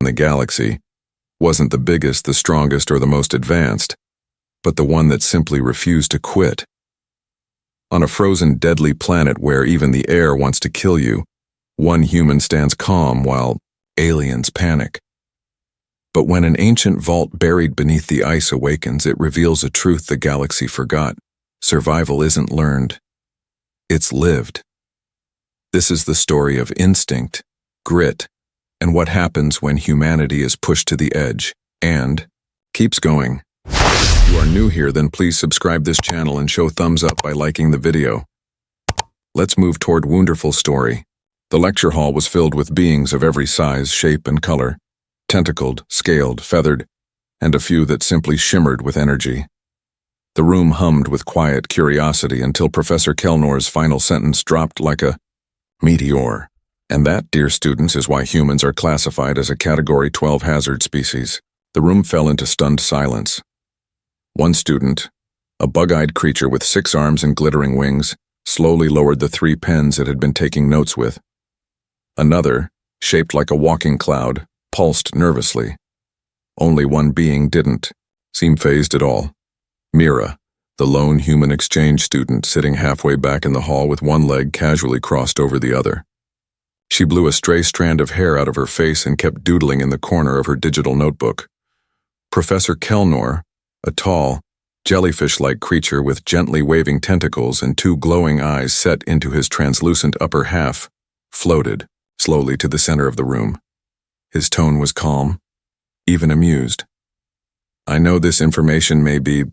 in the galaxy wasn't the biggest, the strongest, or the most advanced, but the one that simply refused to quit. On a frozen, deadly planet where even the air wants to kill you, one human stands calm while aliens panic. But when an ancient vault buried beneath the ice awakens, it reveals a truth the galaxy forgot. Survival isn't learned. It's lived. This is the story of instinct, grit, and what happens when humanity is pushed to the edge and keeps going. If you are new here, then please subscribe this channel and show thumbs up by liking the video. Let's move toward wonderful story. The lecture hall was filled with beings of every size, shape, and color, tentacled, scaled, feathered, and a few that simply shimmered with energy. The room hummed with quiet curiosity until Professor Kellnor's final sentence dropped like a meteor. And that, dear students, is why humans are classified as a Category 12 hazard species. The room fell into stunned silence. One student, a bug-eyed creature with 6 arms and glittering wings, slowly lowered the 3 pens it had been taking notes with. Another, shaped like a walking cloud, pulsed nervously. Only one being didn't seem fazed at all. Mira, the lone human exchange student sitting halfway back in the hall with one leg casually crossed over the other. She blew a stray strand of hair out of her face and kept doodling in the corner of her digital notebook. Professor Kellnor, a tall, jellyfish-like creature with gently waving tentacles and 2 glowing eyes set into his translucent upper half, floated slowly to the center of the room. His tone was calm, even amused. I know this information may be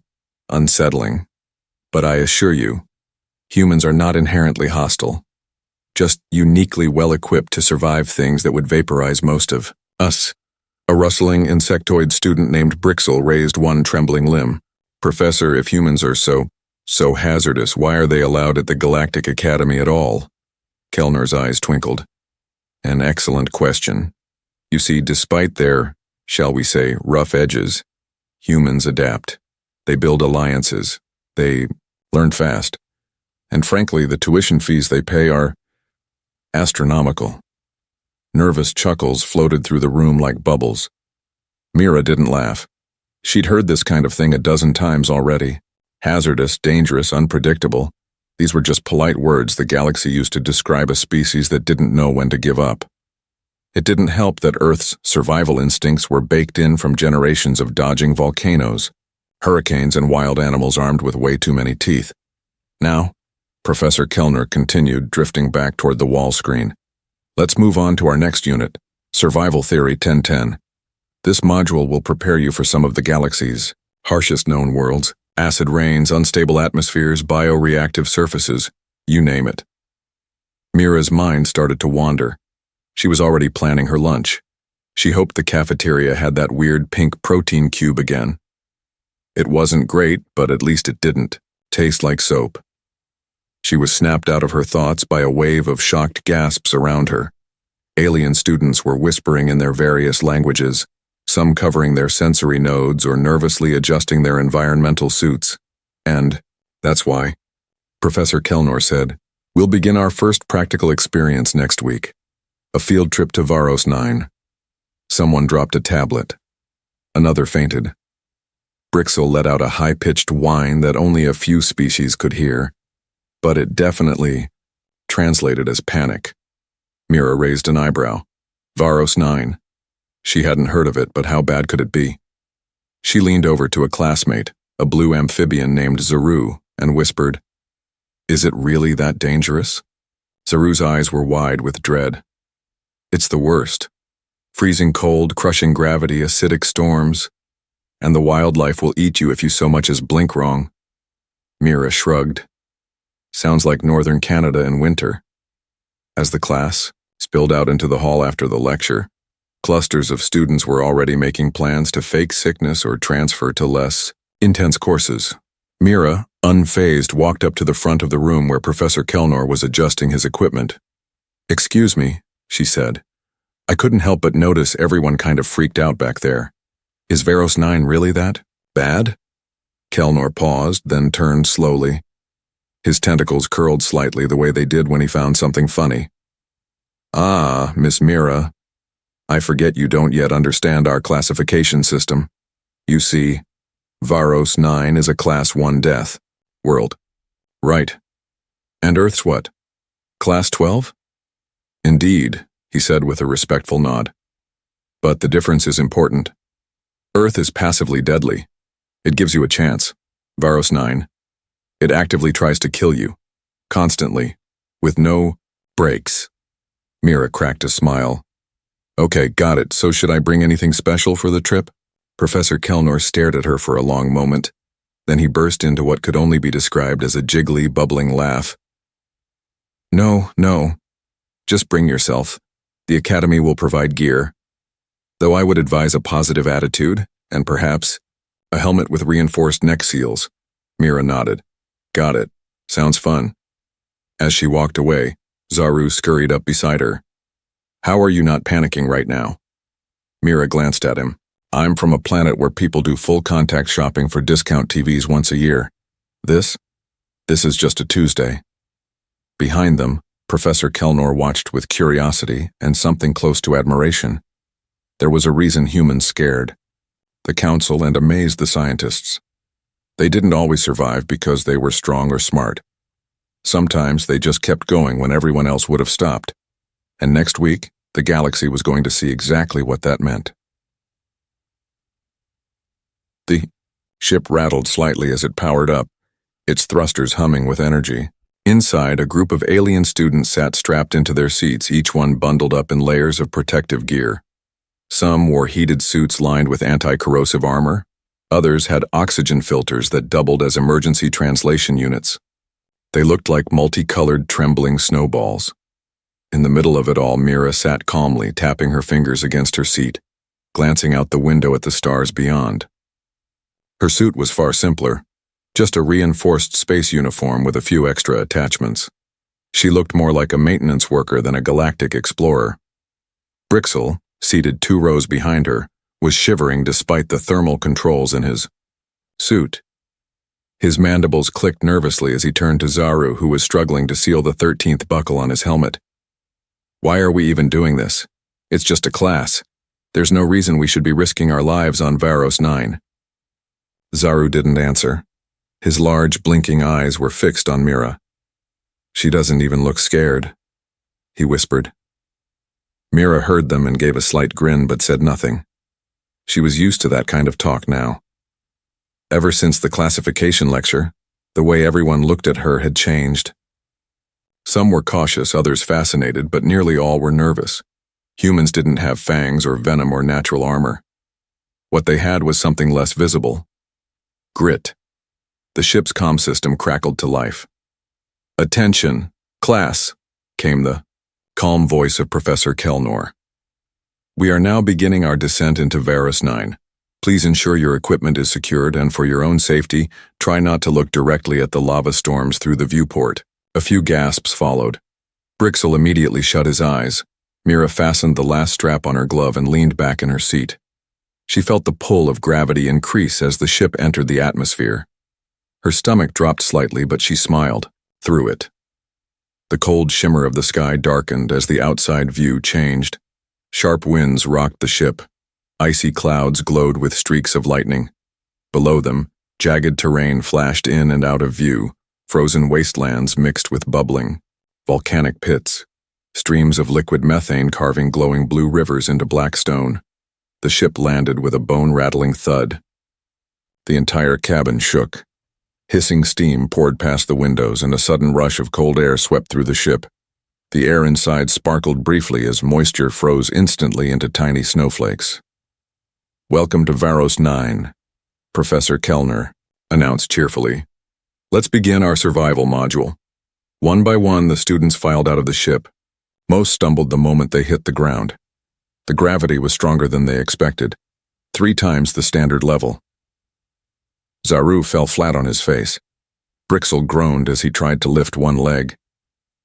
unsettling, but I assure you, humans are not inherently hostile, just uniquely well-equipped to survive things that would vaporize most of us. A rustling insectoid student named Brixel raised one trembling limb. Professor, if humans are so hazardous, why are they allowed at the Galactic Academy at all? Kellnor's eyes twinkled. An excellent question. You see, despite their, shall we say, rough edges, humans adapt. They build alliances. They learn fast. And frankly, the tuition fees they pay are astronomical. Nervous chuckles floated through the room like bubbles. Mira didn't laugh. She'd heard this kind of thing a dozen times already. Hazardous, dangerous, unpredictable. These were just polite words the galaxy used to describe a species that didn't know when to give up. It didn't help that Earth's survival instincts were baked in from generations of dodging volcanoes, hurricanes, and wild animals armed with way too many teeth. Now, Professor Kellner continued, drifting back toward the wall screen. Let's move on to our next unit, Survival Theory 1010. This module will prepare you for some of the galaxy's harshest known worlds, acid rains, unstable atmospheres, bioreactive surfaces, you name it. Mira's mind started to wander. She was already planning her lunch. She hoped the cafeteria had that weird pink protein cube again. It wasn't great, but at least it didn't taste like soap. She was snapped out of her thoughts by a wave of shocked gasps around her. Alien students were whispering in their various languages, some covering their sensory nodes or nervously adjusting their environmental suits. And that's why, Professor Kellnor said, we'll begin our first practical experience next week. A field trip to Varos 9. Someone dropped a tablet. Another fainted. Brixel let out a high-pitched whine that only a few species could hear, but it definitely translated as panic. Mira raised an eyebrow. Varos 9. She hadn't heard of it, but how bad could it be? She leaned over to a classmate, a blue amphibian named Zaru, and whispered, Is it really that dangerous? Zaru's eyes were wide with dread. It's the worst. Freezing cold, crushing gravity, acidic storms, and the wildlife will eat you if you so much as blink wrong. Mira shrugged. Sounds like northern Canada in winter. As the class spilled out into the hall after the lecture, clusters of students were already making plans to fake sickness or transfer to less intense courses. Mira, unfazed, walked up to the front of the room where Professor Kellnor was adjusting his equipment. Excuse me, she said. I couldn't help but notice everyone kind of freaked out back there. Is Varos 9 really that bad? Kellnor paused, then turned slowly. His tentacles curled slightly the way they did when he found something funny. Ah, Miss Mira. I forget you don't yet understand our classification system. You see, Varos 9 is a Class 1 death world. Right. And Earth's what? Class 12? Indeed, he said with a respectful nod. But the difference is important. Earth is passively deadly. It gives you a chance. Varos 9. It actively tries to kill you. Constantly. With no breaks. Mira cracked a smile. Okay, got it. So should I bring anything special for the trip? Professor Kellnor stared at her for a long moment. Then he burst into what could only be described as a jiggly, bubbling laugh. No. Just bring yourself. The Academy will provide gear. Though I would advise a positive attitude, and perhaps a helmet with reinforced neck seals. Mira nodded. Got it. Sounds fun. As she walked away, Zaru scurried up beside her. How are you not panicking right now? Mira glanced at him. I'm from a planet where people do full-contact shopping for discount TVs once a year. This is just a Tuesday. Behind them, Professor Kellnor watched with curiosity and something close to admiration. There was a reason humans scared the Council and amazed the scientists. They didn't always survive because they were strong or smart. Sometimes they just kept going when everyone else would have stopped. And next week, the galaxy was going to see exactly what that meant. The ship rattled slightly as it powered up, its thrusters humming with energy. Inside, a group of alien students sat strapped into their seats, each one bundled up in layers of protective gear. Some wore heated suits lined with anti-corrosive armor. Others had oxygen filters that doubled as emergency translation units. They looked like multicolored, trembling snowballs. In the middle of it all, Mira sat calmly, tapping her fingers against her seat, glancing out the window at the stars beyond. Her suit was far simpler, just a reinforced space uniform with a few extra attachments. She looked more like a maintenance worker than a galactic explorer. Brixel, seated 2 rows behind her, was shivering despite the thermal controls in his suit. His mandibles clicked nervously as he turned to Zaru, who was struggling to seal the 13th buckle on his helmet. Why are we even doing this? It's just a class. There's no reason we should be risking our lives on Varos 9. Zaru didn't answer. His large, blinking eyes were fixed on Mira. She doesn't even look scared, he whispered. Mira heard them and gave a slight grin but said nothing. She was used to that kind of talk now. Ever since the classification lecture, the way everyone looked at her had changed. Some were cautious, others fascinated, but nearly all were nervous. Humans didn't have fangs or venom or natural armor. What they had was something less visible. Grit. The ship's comm system crackled to life. Attention, class, came the calm voice of Professor Kellnor. We are now beginning our descent into Varos 9. Please ensure your equipment is secured and for your own safety, try not to look directly at the lava storms through the viewport. A few gasps followed. Brixel immediately shut his eyes. Mira fastened the last strap on her glove and leaned back in her seat. She felt the pull of gravity increase as the ship entered the atmosphere. Her stomach dropped slightly, but she smiled through it. The cold shimmer of the sky darkened as the outside view changed. Sharp winds rocked the ship. Icy clouds glowed with streaks of lightning. Below them, jagged terrain flashed in and out of view, frozen wastelands mixed with bubbling, volcanic pits, streams of liquid methane carving glowing blue rivers into black stone. The ship landed with a bone-rattling thud. The entire cabin shook. Hissing steam poured past the windows and a sudden rush of cold air swept through the ship. The air inside sparkled briefly as moisture froze instantly into tiny snowflakes. Welcome to Varos 9, Professor Kellnor announced cheerfully. Let's begin our survival module. One by one, the students filed out of the ship. Most stumbled the moment they hit the ground. The gravity was stronger than they expected, 3 times the standard level. Zaru fell flat on his face. Brixel groaned as he tried to lift one leg.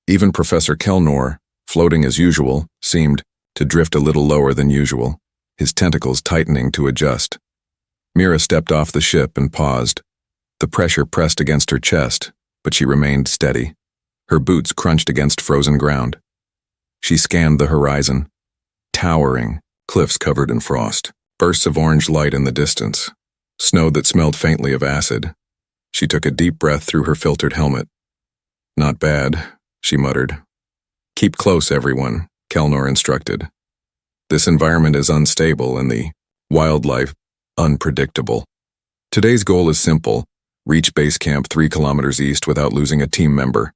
Even Professor Kellnor, floating as usual, seemed to drift a little lower than usual, his tentacles tightening to adjust. Mira stepped off the ship and paused. The pressure pressed against her chest, but she remained steady. Her boots crunched against frozen ground. She scanned the horizon. Towering, cliffs covered in frost, bursts of orange light in the distance, snow that smelled faintly of acid. She took a deep breath through her filtered helmet. "Not bad," she muttered. "Keep close, everyone," Kelnor instructed. "This environment is unstable and the wildlife unpredictable. Today's goal is simple: reach base camp 3 kilometers east without losing a team member."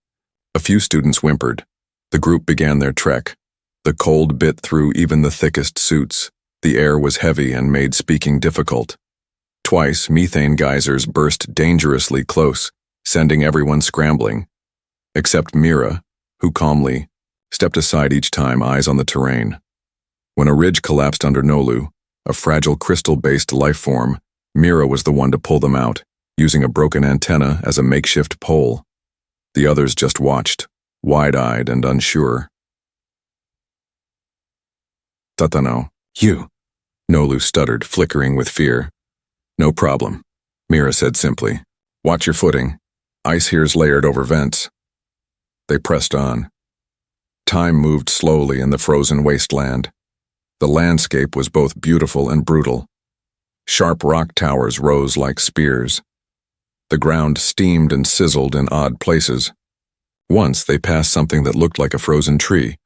A few students whimpered. The group began their trek. The cold bit through even the thickest suits. The air was heavy and made speaking difficult. Twice, methane geysers burst dangerously close, sending everyone scrambling. Except Mira, who calmly stepped aside each time, eyes on the terrain. When a ridge collapsed under Nolu, a fragile crystal-based life form, Mira was the one to pull them out, using a broken antenna as a makeshift pole. The others just watched, wide-eyed and unsure. "Tatano, you," Nolu stuttered, flickering with fear. "No problem," Mira said simply. "Watch your footing. Ice here's layered over vents." They pressed on. Time moved slowly in the frozen wasteland. The landscape was both beautiful and brutal. Sharp rock towers rose like spears. The ground steamed and sizzled in odd places. Once they passed something that looked like a frozen tree,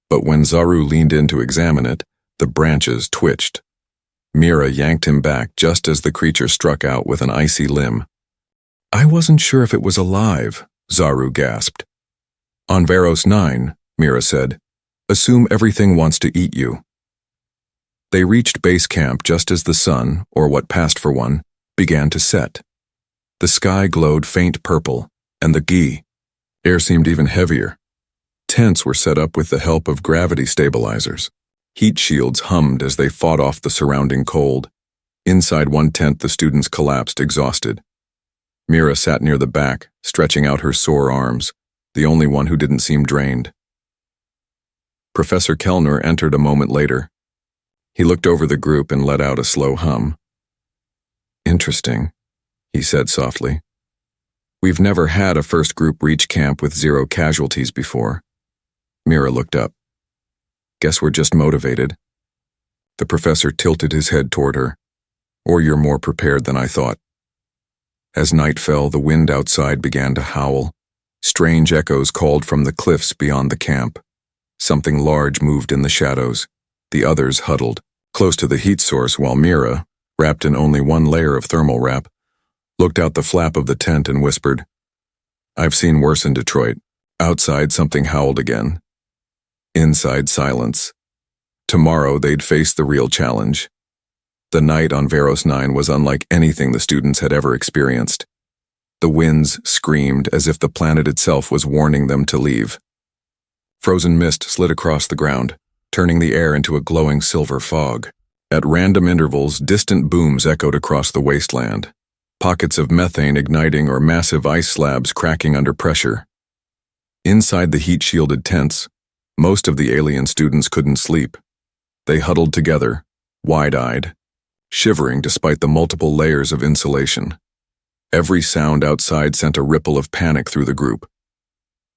but when Zaru leaned in to examine it, the branches twitched. Mira yanked him back just as the creature struck out with an icy limb. "I wasn't sure if it was alive," Zaru gasped. "On Veros 9, Mira said, assume everything wants to eat you." They reached base camp just as the sun, or what passed for one, began to set. The sky glowed faint purple, and the ghee. Air seemed even heavier. Tents were set up with the help of gravity stabilizers. Heat shields hummed as they fought off the surrounding cold. Inside one tent, the students collapsed, exhausted. Mira sat near the back, stretching out her sore arms, the only one who didn't seem drained. Professor Kellner entered a moment later. He looked over the group and let out a slow hum. "Interesting," he said softly. "We've never had a first group reach camp with 0 casualties before." Mira looked up. "Guess we're just motivated." The professor tilted his head toward her. "Or you're more prepared than I thought." As night fell, the wind outside began to howl. Strange echoes called from the cliffs beyond the camp. Something large moved in the shadows. The others huddled, close to the heat source, while Mira, wrapped in only one layer of thermal wrap, looked out the flap of the tent and whispered, "I've seen worse in Detroit." Outside, something howled again. Inside, silence. Tomorrow, they'd face the real challenge. The night on Veros 9 was unlike anything the students had ever experienced. The winds screamed as if the planet itself was warning them to leave. Frozen mist slid across the ground, turning the air into a glowing silver fog. At random intervals, distant booms echoed across the wasteland. Pockets of methane igniting or massive ice slabs cracking under pressure. Inside the heat-shielded tents, most of the alien students couldn't sleep. They huddled together, wide-eyed, shivering despite the multiple layers of insulation. Every sound outside sent a ripple of panic through the group.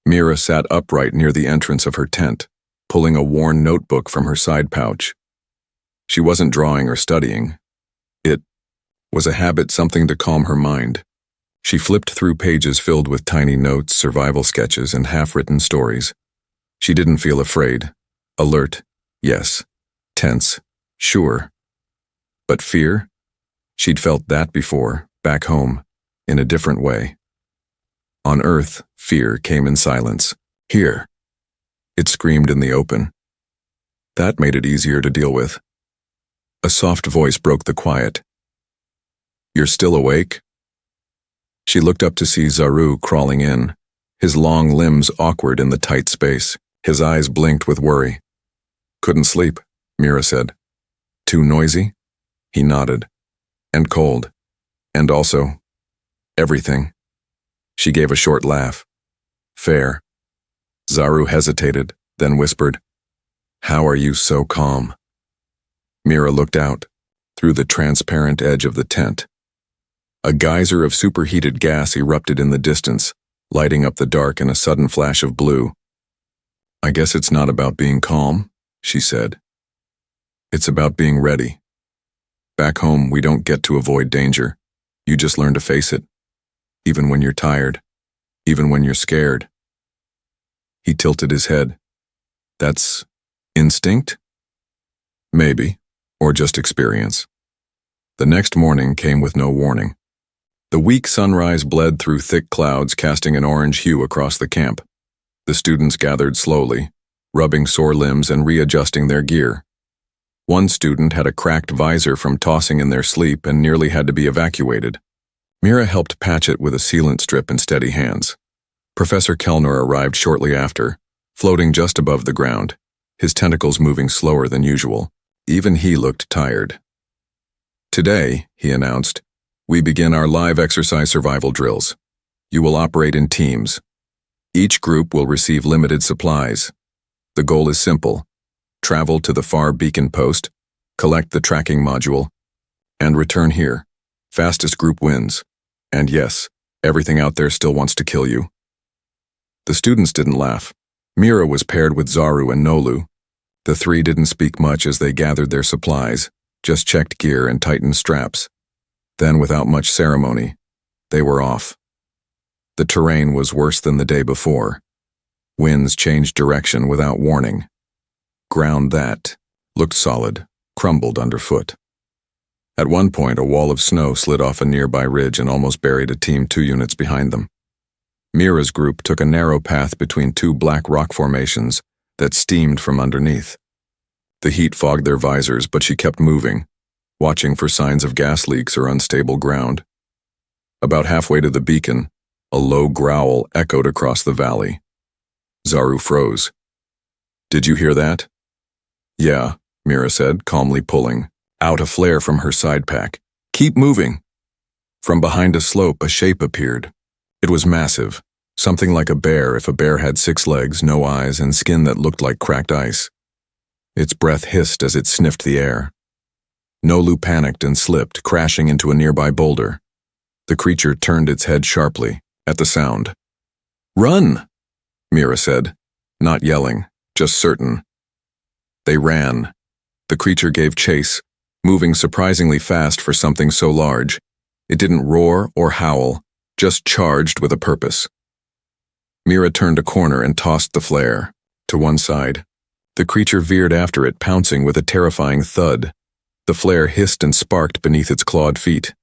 Mira sat upright near the entrance of her tent, pulling a worn notebook from her side pouch. She wasn't drawing or studying. It was a habit, something to calm her mind. She flipped through pages filled with tiny notes, survival sketches, and half-written stories. She didn't feel afraid. Alert, yes. Tense, sure. But fear? She'd felt that before, back home, in a different way. On Earth, fear came in silence. Here, it screamed in the open. That made it easier to deal with. A soft voice broke the quiet. "You're still awake?" She looked up to see Zaru crawling in, his long limbs awkward in the tight space. His eyes blinked with worry. "Couldn't sleep," Mira said. "Too noisy?" He nodded. "And cold. And also, everything." She gave a short laugh. "Fair." Zaru hesitated, then whispered, "How are you so calm?" Mira looked out, through the transparent edge of the tent. A geyser of superheated gas erupted in the distance, lighting up the dark in a sudden flash of blue. "I guess it's not about being calm," she said. It's about being ready. Back home, we don't get to avoid danger. You just learn to face it. Even when you're tired. Even when you're scared. He tilted his head. That's instinct? Maybe. Or just experience. The next morning came with no warning. The weak sunrise bled through thick clouds, casting an orange hue across the camp. The students gathered slowly, rubbing sore limbs and readjusting their gear. One student had a cracked visor from tossing in their sleep and nearly had to be evacuated. Mira helped patch it with a sealant strip in steady hands. Professor Kellner arrived shortly after, floating just above the ground, his tentacles moving slower than usual. Even he looked tired. Today, he announced, we begin our live exercise survival drills. You will operate in teams. Each group will receive limited supplies. The goal is simple. Travel to the far beacon post, collect the tracking module, and return here. Fastest group wins. And yes, everything out there still wants to kill you. The students didn't laugh. Mira was paired with Zaru and Nolu. The three didn't speak much as they gathered their supplies, just checked gear and tightened straps. Then, without much ceremony, they were off. The terrain was worse than the day before. Winds changed direction without warning. Ground that looked solid, crumbled underfoot. At one point, a wall of snow slid off a nearby ridge and almost buried a team 2 units behind them. Mira's group took a narrow path between 2 black rock formations that steamed from underneath. The heat fogged their visors, but she kept moving, watching for signs of gas leaks or unstable ground. About halfway to the beacon, a low growl echoed across the valley. Zaru froze. Did you hear that? Yeah, Mira said, calmly pulling out a flare from her side pack. Keep moving. From behind a slope, a shape appeared. It was massive, something like a bear if a bear had 6 legs, no eyes, and skin that looked like cracked ice. Its breath hissed as it sniffed the air. Nolu panicked and slipped, crashing into a nearby boulder. The creature turned its head sharply at the sound. Run, Mira said, not yelling, just certain. They ran. The creature gave chase, moving surprisingly fast for something so large. It didn't roar or howl, just charged with a purpose. Mira turned a corner and tossed the flare to one side. The creature veered after it, pouncing with a terrifying thud. The flare hissed and sparked beneath its clawed feet.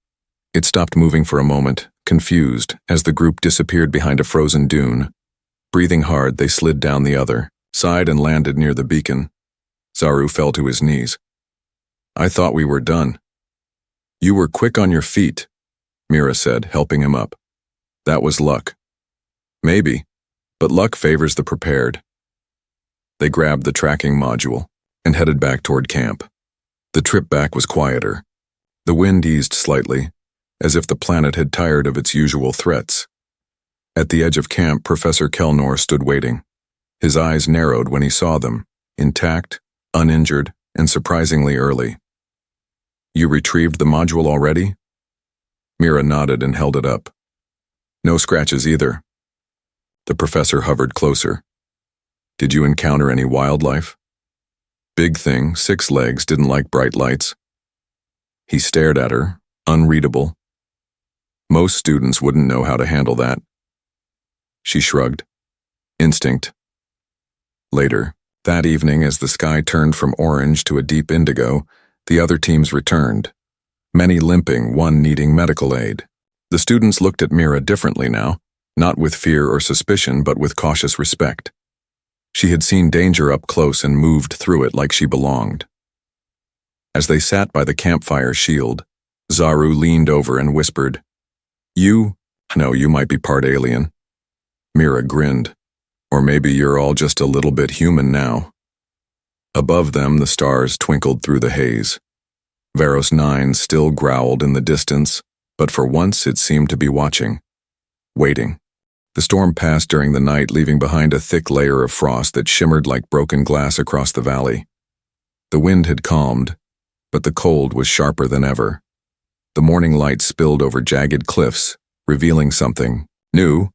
It stopped moving for a moment, confused, as the group disappeared behind a frozen dune. Breathing hard, they slid down the other side and landed near the beacon. Zaru fell to his knees. I thought we were done. You were quick on your feet, Mira said, helping him up. That was luck. Maybe, but luck favors the prepared. They grabbed the tracking module and headed back toward camp. The trip back was quieter. The wind eased slightly, as if the planet had tired of its usual threats. At the edge of camp, Professor Kellner stood waiting. His eyes narrowed when he saw them, intact, uninjured, and surprisingly early. You retrieved the module already? Mira nodded and held it up. No scratches either. The professor hovered closer. Did you encounter any wildlife? Big thing, 6 legs, didn't like bright lights. He stared at her, unreadable. Most students wouldn't know how to handle that. She shrugged. Instinct. Later, that evening, as the sky turned from orange to a deep indigo, the other teams returned, many limping, one needing medical aid. The students looked at Mira differently now, not with fear or suspicion, but with cautious respect. She had seen danger up close and moved through it like she belonged. As they sat by the campfire shield, Zaru leaned over and whispered, You might be part alien. Mira grinned. Or maybe you're all just a little bit human now. Above them, the stars twinkled through the haze. Varos 9 still growled in the distance, but for once it seemed to be watching. Waiting. The storm passed during the night, leaving behind a thick layer of frost that shimmered like broken glass across the valley. The wind had calmed, but the cold was sharper than ever. The morning light spilled over jagged cliffs, revealing something new.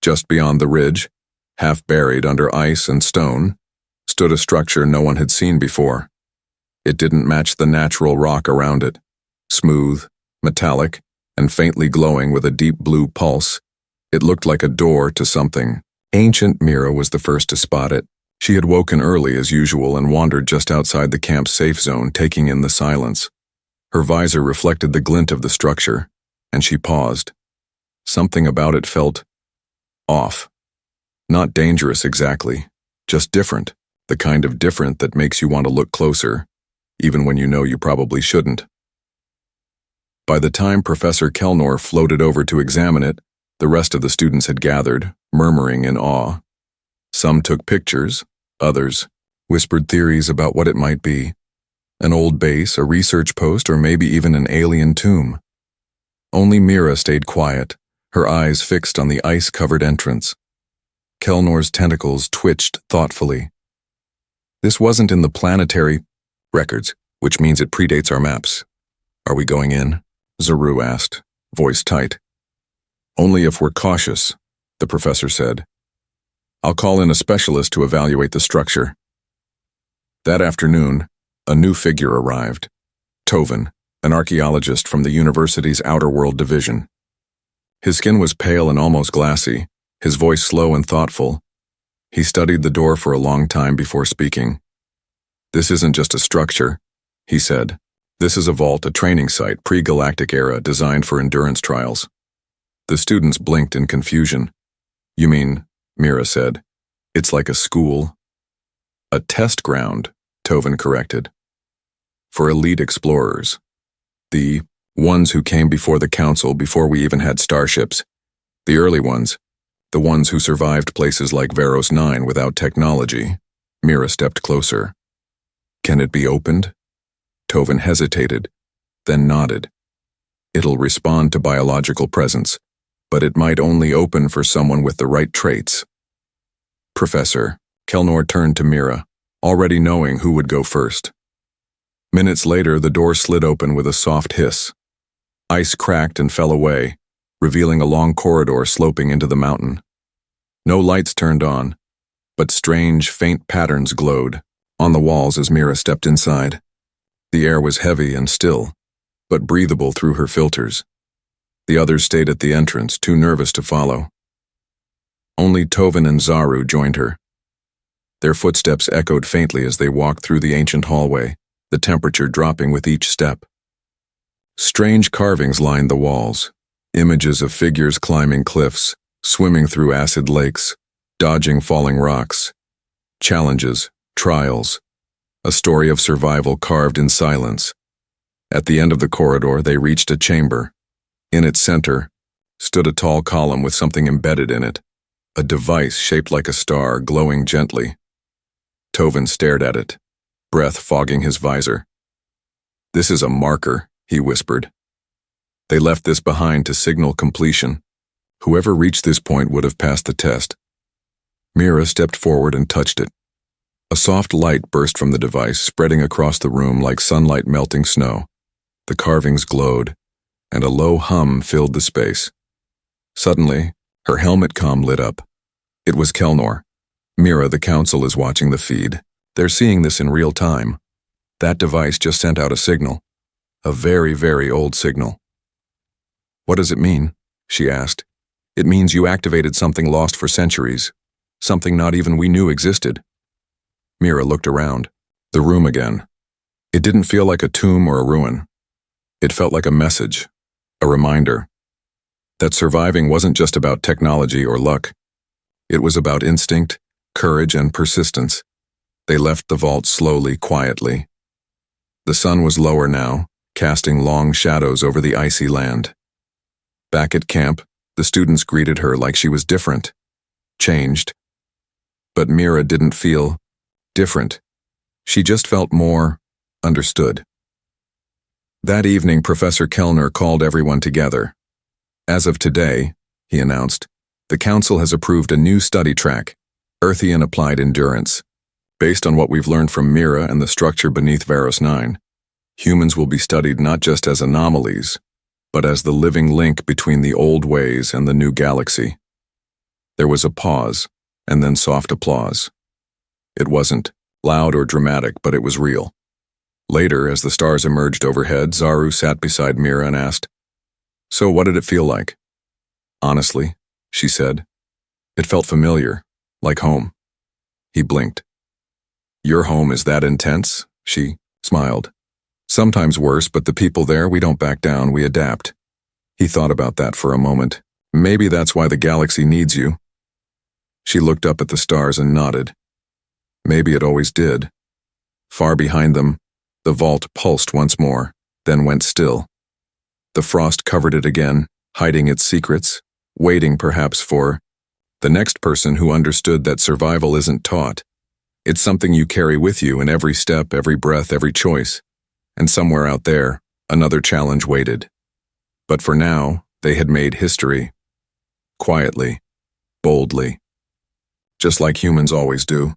Just beyond the ridge, half buried under ice and stone, stood a structure no one had seen before. It didn't match the natural rock around it. Smooth, metallic, and faintly glowing with a deep blue pulse, it looked like a door to something ancient. Mira was the first to spot it. She had woken early as usual and wandered just outside the camp's safe zone, taking in the silence. Her visor reflected the glint of the structure, and she paused. Something about it felt off. Not dangerous exactly, just different, the kind of different that makes you want to look closer, even when you know you probably shouldn't. By the time Professor Kellnor floated over to examine it, the rest of the students had gathered, murmuring in awe. Some took pictures, others whispered theories about what it might be. An old base, a research post, or maybe even an alien tomb. Only Mira stayed quiet, her eyes fixed on the ice-covered entrance. Kellnor's tentacles twitched thoughtfully. This wasn't in the planetary records, which means it predates our maps. Are we going in? Zaru asked, voice tight. Only if we're cautious, the professor said. I'll call in a specialist to evaluate the structure. That afternoon, a new figure arrived. Tovin, an archaeologist from the university's Outer World Division. His skin was pale and almost glassy, his voice slow and thoughtful. He studied the door for a long time before speaking. This isn't just a structure, he said. This is a vault, a training site, pre-galactic era, designed for endurance trials. The students blinked in confusion. You mean, Mira said, it's like a school? A test ground, Tovin corrected. For elite explorers. The ones who came before the council before we even had starships. The early ones. The ones who survived places like Veros 9 without technology. Mira stepped closer. Can it be opened? Tovin hesitated, then nodded. It'll respond to biological presence, but it might only open for someone with the right traits. Professor, Kellnor turned to Mira, already knowing who would go first. Minutes later, the door slid open with a soft hiss. Ice cracked and fell away, revealing a long corridor sloping into the mountain. No lights turned on, but strange, faint patterns glowed on the walls as Mira stepped inside. The air was heavy and still, but breathable through her filters. The others stayed at the entrance, too nervous to follow. Only Tovin and Zaru joined her. Their footsteps echoed faintly as they walked through the ancient hallway, the temperature dropping with each step. Strange carvings lined the walls, images of figures climbing cliffs, swimming through acid lakes, dodging falling rocks. Challenges, trials, a story of survival carved in silence. At the end of the corridor, they reached a chamber. In its center stood a tall column with something embedded in it, a device shaped like a star glowing gently. Tovin stared at it, breath fogging his visor. This is a marker, he whispered. They left this behind to signal completion. Whoever reached this point would have passed the test. Mira stepped forward and touched it. A soft light burst from the device, spreading across the room like sunlight melting snow. The carvings glowed, and a low hum filled the space. Suddenly, her helmet comm lit up. It was Kellnor. Mira, the council is watching the feed. They're seeing this in real time. That device just sent out a signal. A very, very old signal. What does it mean? She asked. It means you activated something lost for centuries. Something not even we knew existed. Mira looked around. The room again. It didn't feel like a tomb or a ruin. It felt like a message, a reminder, that surviving wasn't just about technology or luck. It was about instinct, courage, and persistence. They left the vault slowly, quietly. The sun was lower now, casting long shadows over the icy land. Back at camp, the students greeted her like she was different, changed. But Mira didn't feel different. She just felt more understood. That evening, Professor Kellnor called everyone together. As of today, he announced, the council has approved a new study track, Earthian Applied Endurance. Based on what we've learned from Mira and the structure beneath Veros 9, humans will be studied not just as anomalies, but as the living link between the old ways and the new galaxy. There was a pause, and then soft applause. It wasn't loud or dramatic, but it was real. Later, as the stars emerged overhead, Zaru sat beside Mira and asked, "So what did it feel like?" "Honestly," she said, "it felt familiar, like home." He blinked. "Your home is that intense?" She smiled. "Sometimes worse, but the people there, we don't back down, we adapt." He thought about that for a moment. "Maybe that's why the galaxy needs you." She looked up at the stars and nodded. Maybe it always did. Far behind them, the vault pulsed once more, then went still. The frost covered it again, hiding its secrets, waiting perhaps for the next person who understood that survival isn't taught. It's something you carry with you in every step, every breath, every choice. And somewhere out there, another challenge waited. But for now, they had made history. Quietly, boldly. Just like humans always do.